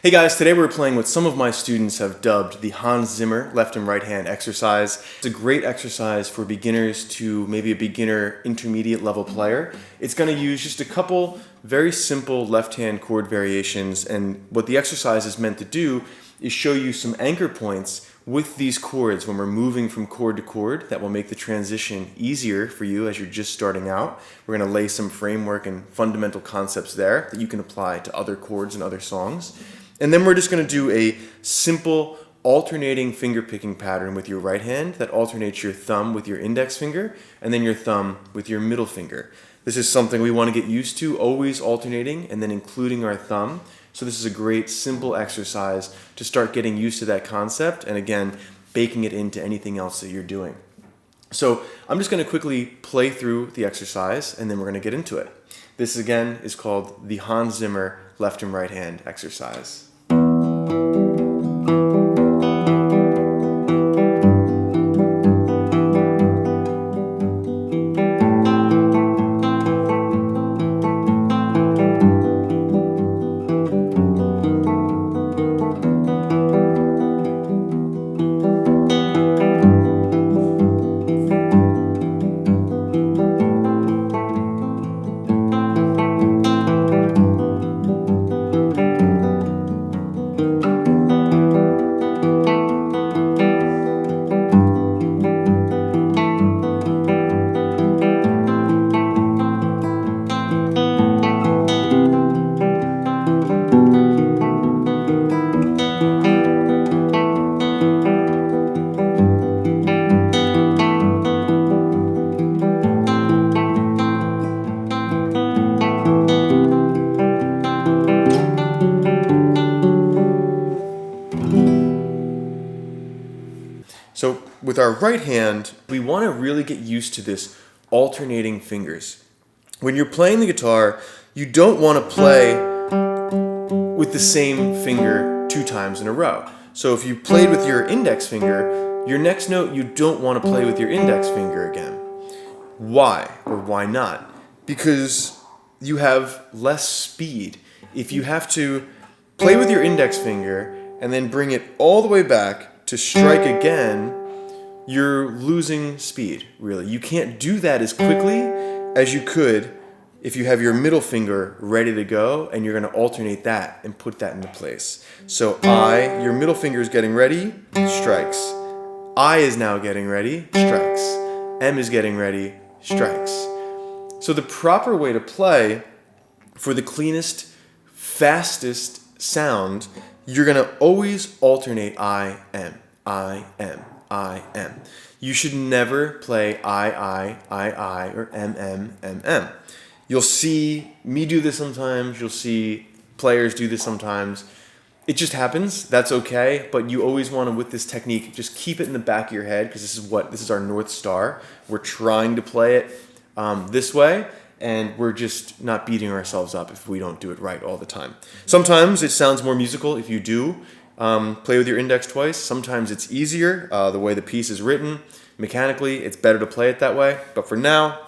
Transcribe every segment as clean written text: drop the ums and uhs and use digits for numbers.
Hey guys, today we're playing what some of my students have dubbed the Hans Zimmer left and right hand exercise. It's a great exercise for beginners to maybe a beginner intermediate level player. It's going to use just a couple very simple left hand chord variations, and what the exercise is meant to do is show you some anchor points with these chords when we're moving from chord to chord that will make the transition easier for you as you're just starting out. We're going to lay some framework and fundamental concepts there that you can apply to other chords and other songs. And then we're just going to do a simple alternating finger picking pattern with your right hand that alternates your thumb with your index finger and then your thumb with your middle finger. This is something we want to get used to, always alternating and then including our thumb. So this is a great simple exercise to start getting used to that concept and again, baking it into anything else that you're doing. So I'm just going to quickly play through the exercise and then we're going to get into it. This again is called the Hans Zimmer left and right hand exercise. So with our right hand, we want to really get used to this alternating fingers. When you're playing the guitar, you don't want to play with the same finger 2 times in a row. So if you played with your index finger, your next note you don't want to play with your index finger again. Why or why not? Because you have less speed. If you have to play with your index finger and then bring it all the way back to strike again, you're losing speed, really. You can't do that as quickly as you could if you have your middle finger ready to go and you're going to alternate that and put that into place. So your middle finger is getting ready, strikes. I is now getting ready, strikes. M is getting ready, strikes. So the proper way to play for the cleanest, fastest sound, you're going to always alternate I, M, I, M, I, M. You should never play I, or M, M, M, M. You'll see me do this sometimes. You'll see players do this sometimes. It just happens. That's okay. But you always want to, with this technique, just keep it in the back of your head because this is our North Star. We're trying to play it this way. And we're just not beating ourselves up if we don't do it right all the time. Sometimes it sounds more musical if you do play with your index twice. Sometimes it's easier the way the piece is written. Mechanically, it's better to play it that way. But for now,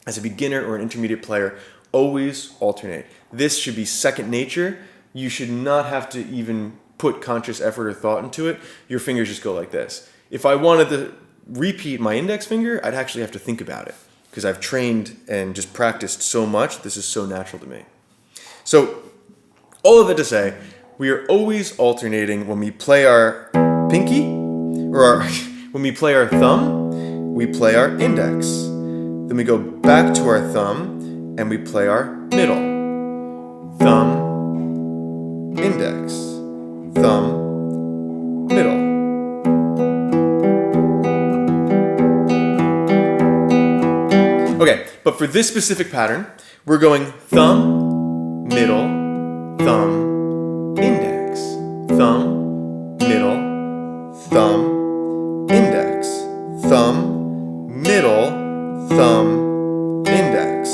as a beginner or an intermediate player, always alternate. This should be second nature. You should not have to even put conscious effort or thought into it. Your fingers just go like this. If I wanted to repeat my index finger, I'd actually have to think about it, because I've trained and just practiced so much, this is so natural to me. So, all of it to say, we are always alternating when we play our pinky, when we play our thumb, we play our index. Then we go back to our thumb, and we play our middle. Thumb, index, thumb, middle. Okay, but for this specific pattern, we're going thumb, middle, thumb, index, thumb, middle, thumb, index, thumb, middle, thumb, index.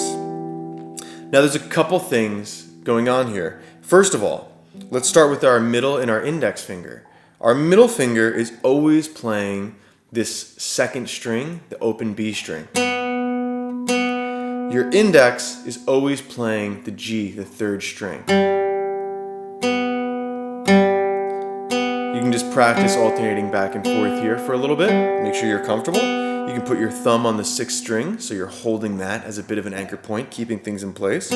Now there's a couple things going on here. First of all, let's start with our middle and our index finger. Our middle finger is always playing this second string, the open B string. Your index is always playing the G, the third string. You can just practice alternating back and forth here for a little bit. Make sure you're comfortable. You can put your thumb on the 6th string, so you're holding that as a bit of an anchor point, keeping things in place.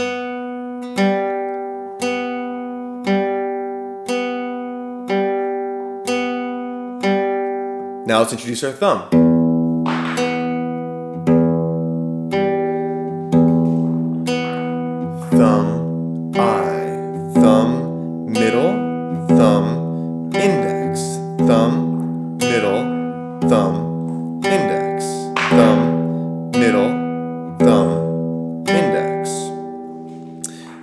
Now let's introduce our thumb. Thumb, I, thumb, middle, thumb, index, thumb, middle, thumb, index, thumb, middle, thumb, index.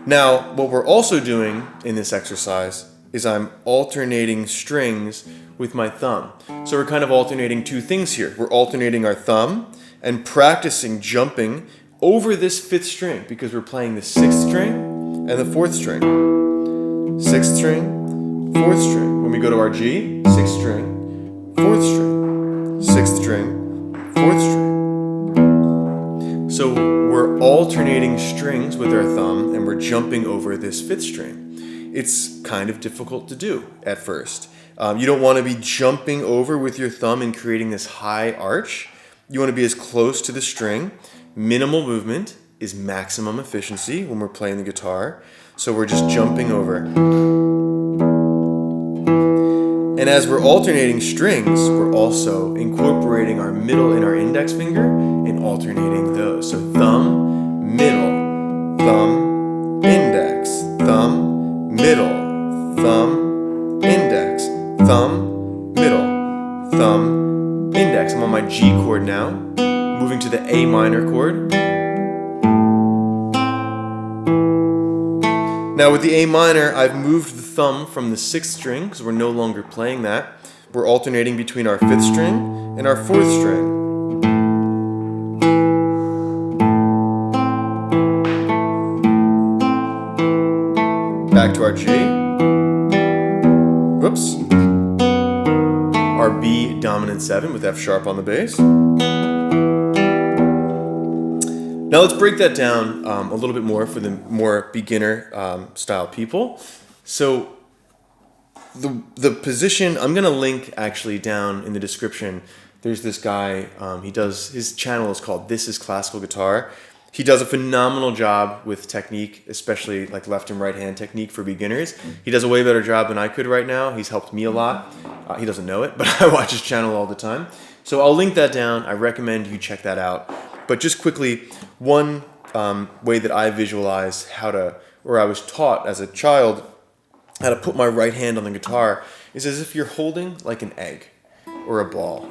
Now, what we're also doing in this exercise is I'm alternating strings with my thumb. So we're kind of alternating two things here. We're alternating our thumb and practicing jumping over this 5th string because we're playing the 6th string and the 4th string. 6th string, 4th string. When we go to our G, 6th string, 4th string, 6th string, 4th string. So we're alternating strings with our thumb and we're jumping over this 5th string. It's kind of difficult to do at first. You don't want to be jumping over with your thumb and creating this high arch. You want to be as close to the string. Minimal movement is maximum efficiency when we're playing the guitar. So we're just jumping over. And as we're alternating strings, we're also incorporating our middle and our index finger and alternating those. So thumb, middle, thumb, index, thumb, middle, thumb, index, thumb, middle, thumb, index. I'm on my G chord now, moving to the A minor chord. Now with the A minor, I've moved the thumb from the 6th string because we're no longer playing that. We're alternating between our 5th string and our 4th string. Back to our G. Whoops. Our B dominant 7 with F sharp on the bass. Now let's break that down a little bit more for the more beginner style people. So the position, I'm going to link actually down in the description. There's this guy, his channel is called This Is Classical Guitar. He does a phenomenal job with technique, especially like left and right hand technique for beginners. He does a way better job than I could right now. He's helped me a lot. He doesn't know it, but I watch his channel all the time. So I'll link that down. I recommend you check that out. But just quickly, one way that I visualize or I was taught as a child how to put my right hand on the guitar is as if you're holding like an egg or a ball.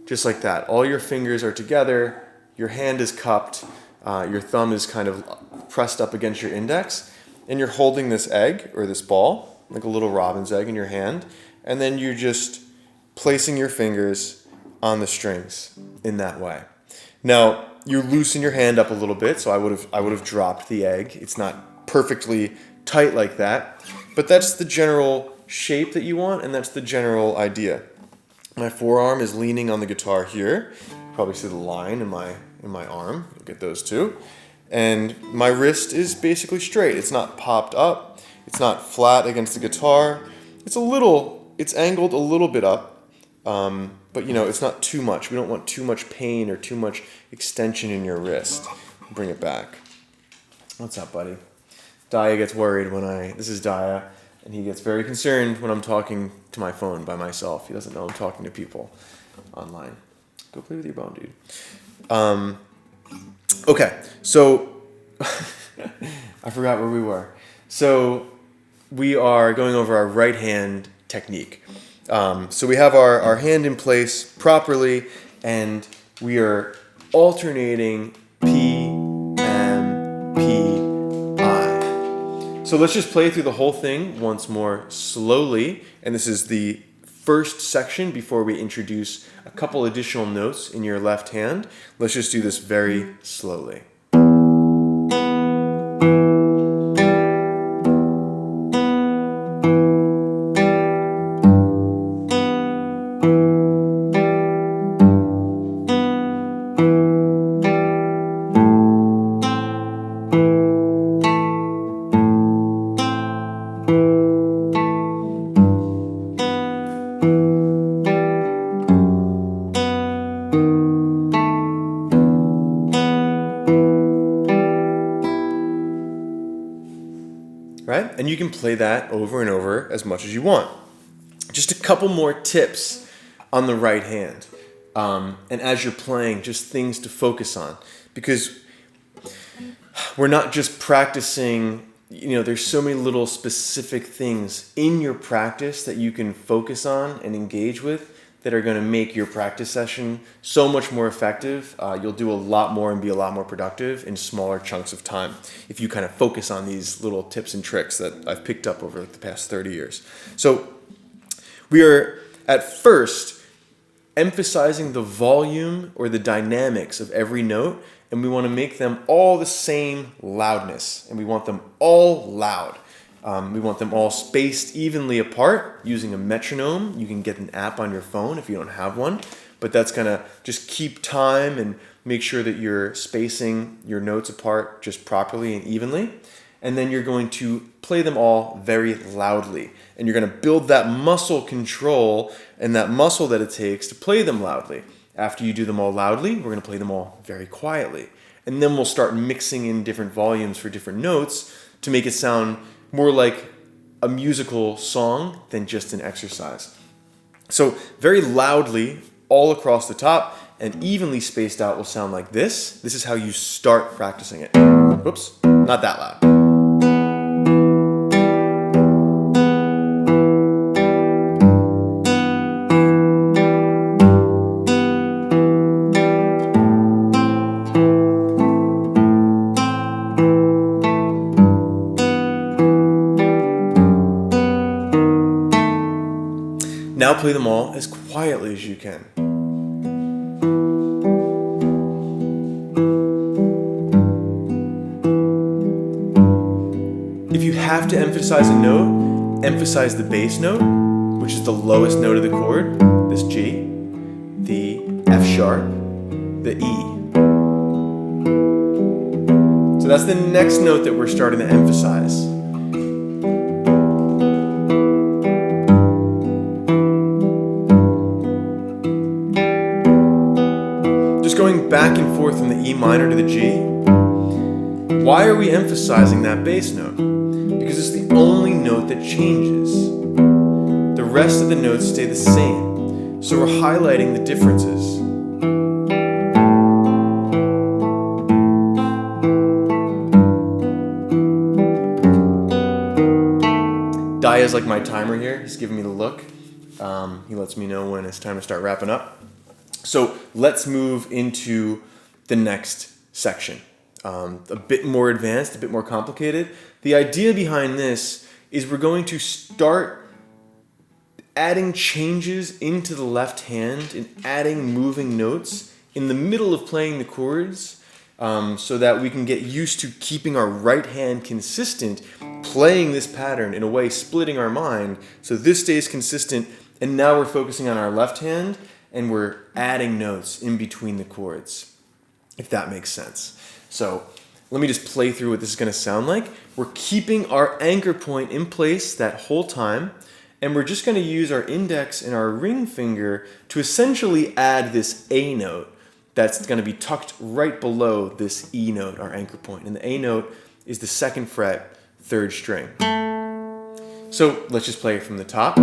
Just like that. All your fingers are together, your hand is cupped, your thumb is kind of pressed up against your index, and you're holding this egg or this ball, like a little robin's egg in your hand, and then you're just placing your fingers on the strings in that way. Now, you loosen your hand up a little bit, so I would have dropped the egg. It's not perfectly tight like that, but that's the general shape that you want, and that's the general idea. My forearm is leaning on the guitar here. You probably see the line in my arm. You'll get those too. And my wrist is basically straight. It's not popped up. It's not flat against the guitar. It's angled a little bit up, but it's not too much. We don't want too much pain or too much extension in your wrist. Bring it back. What's up, buddy? Daya gets worried this is Daya, and he gets very concerned when I'm talking to my phone by myself. He doesn't know I'm talking to people online. Go play with your bone, dude. Okay, so I forgot where we were. So we are going over our right hand technique. So we have our hand in place properly, and we are alternating P, M, P, I. So let's just play through the whole thing once more slowly, and this is the first section before we introduce a couple additional notes in your left hand. Let's just do this very slowly. and you can play that over and over as much as you want. Just a couple more tips on the right hand. And as you're playing, just things to focus on. Because we're not just practicing, there's so many little specific things in your practice that you can focus on and engage with that are going to make your practice session so much more effective. You'll do a lot more and be a lot more productive in smaller chunks of time if you kind of focus on these little tips and tricks that I've picked up over the past 30 years. So we are at first emphasizing the volume or the dynamics of every note, and we want to make them all the same loudness, and we want them all loud. We want them all spaced evenly apart using a metronome. You can get an app on your phone if you don't have one, but that's going to just keep time and make sure that you're spacing your notes apart just properly and evenly. And then you're going to play them all very loudly. And you're going to build that muscle control and that muscle that it takes to play them loudly. After you do them all loudly, we're going to play them all very quietly. And then we'll start mixing in different volumes for different notes to make it sound more like a musical song than just an exercise. So very loudly, all across the top, and evenly spaced out will sound like this. This is how you start practicing it. Whoops, not that loud. Now play them all as quietly as you can. If you have to emphasize a note, emphasize the bass note, which is the lowest note of the chord, this G, the F sharp, the E. So that's the next note that we're starting to emphasize. Going back and forth from the E minor to the G. Why are we emphasizing that bass note? Because it's the only note that changes. The rest of the notes stay the same. So we're highlighting the differences. Dai is like my timer here. He's giving me the look. He lets me know when it's time to start wrapping up. So let's move into the next section. A bit more advanced, a bit more complicated. The idea behind this is we're going to start adding changes into the left hand and adding moving notes in the middle of playing the chords so that we can get used to keeping our right hand consistent, playing this pattern in a way, splitting our mind. So this stays consistent, and now we're focusing on our left hand and we're adding notes in between the chords, if that makes sense. So let me just play through what this is going to sound like. We're keeping our anchor point in place that whole time, and we're just going to use our index and our ring finger to essentially add this A note that's going to be tucked right below this E note, our anchor point. And the A note is the 2nd fret, 3rd string. So let's just play it from the top.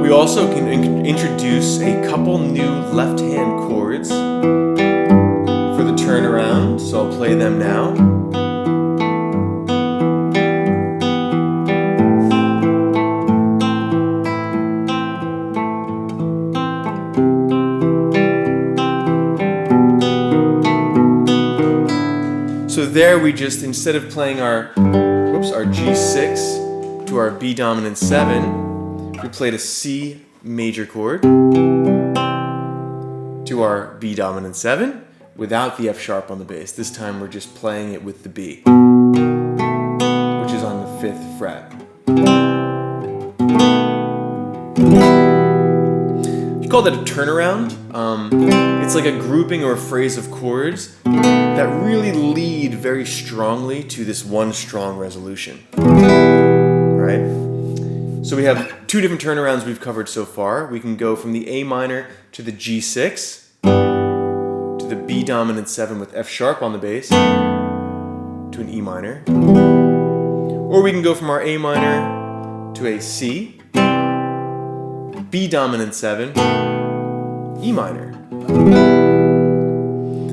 We also can introduce a couple new left-hand chords for the turnaround, so I'll play them now. So there we just, instead of playing our G6 to our B dominant 7, we played a C major chord to our B dominant 7 without the F sharp on the bass. This time we're just playing it with the B, which is on the 5th fret. You call that a turnaround. It's like a grouping or a phrase of chords that really lead very strongly to this one strong resolution. Right? So we have two different turnarounds we've covered so far. We can go from the A minor to the G6, to the B dominant 7 with F sharp on the bass, to an E minor. Or we can go from our A minor to a C, B dominant 7, E minor.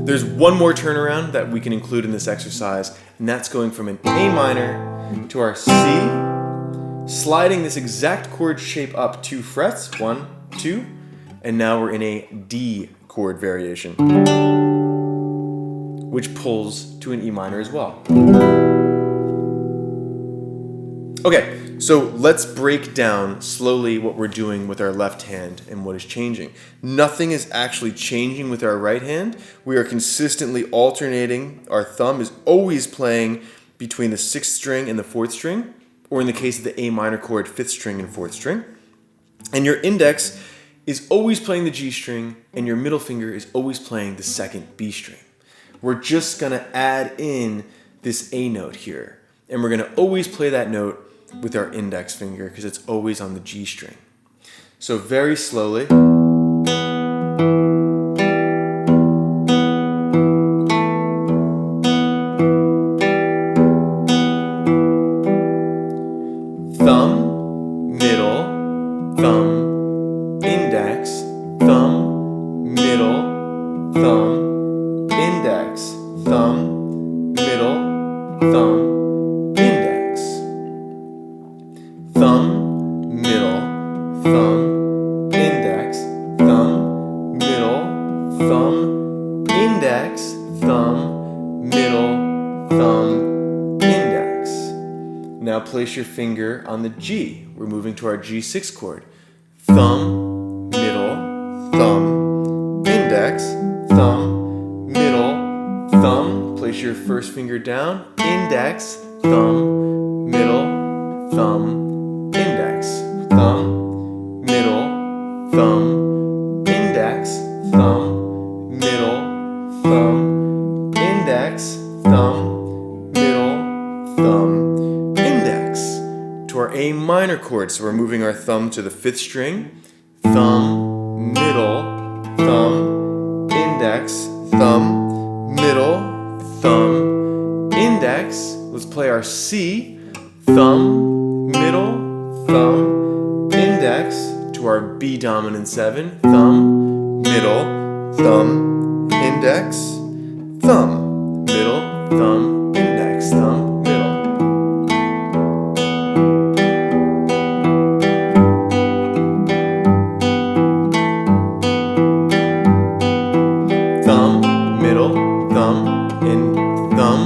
There's one more turnaround that we can include in this exercise, and that's going from an A minor to our C, sliding this exact chord shape up 2 frets, 1, 2, and now we're in a D chord variation, which pulls to an E minor as well. Okay, so let's break down slowly what we're doing with our left hand and what is changing. Nothing is actually changing with our right hand. We are consistently alternating. Our thumb is always playing between the 6th string and the 4th string, or in the case of the A minor chord, 5th string and 4th string. And your index is always playing the G string, and your middle finger is always playing the 2nd B string. We're just gonna add in this A note here, and we're gonna always play that note with our index finger because it's always on the G string. So very slowly. Thumb, middle, thumb, index, thumb, middle, thumb, index, thumb, middle, thumb, index. Thumb, middle, thumb, index, thumb, middle, thumb, index, thumb, middle, thumb, index. Now place your finger on the G. We're moving to our G6 chord. Thumb, middle, thumb, index, thumb, middle, thumb. Place your first finger down. Index, thumb, middle, thumb, index, thumb, middle, thumb, index, thumb, middle, thumb, index, thumb, middle, thumb, index. To our A minor chord, so we're moving our thumb to the 5th string. Thumb, middle, thumb, index, thumb, middle, thumb, index. Let's play our C. Thumb, middle, thumb, index, to our B dominant 7, thumb, middle, thumb, index, thumb, middle, thumb, index, thumb, middle. Thumb, middle, thumb, in, thumb.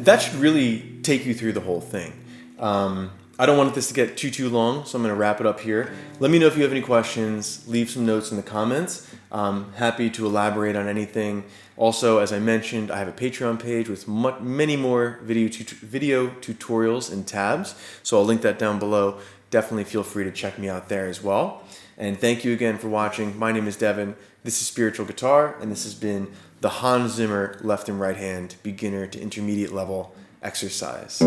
That should really take you through the whole thing. I don't want this to get too long, so I'm going to wrap it up here. Let me know if you have any questions. Leave some notes in the comments. Happy to elaborate on anything. Also, as I mentioned, I have a Patreon page with many more video tutorials and tabs, so I'll link that down below. Definitely feel free to check me out there as well. And thank you again for watching. My name is Devin. This is Spiritual Guitar, and this has been the Hans Zimmer left and right hand beginner to intermediate level exercise.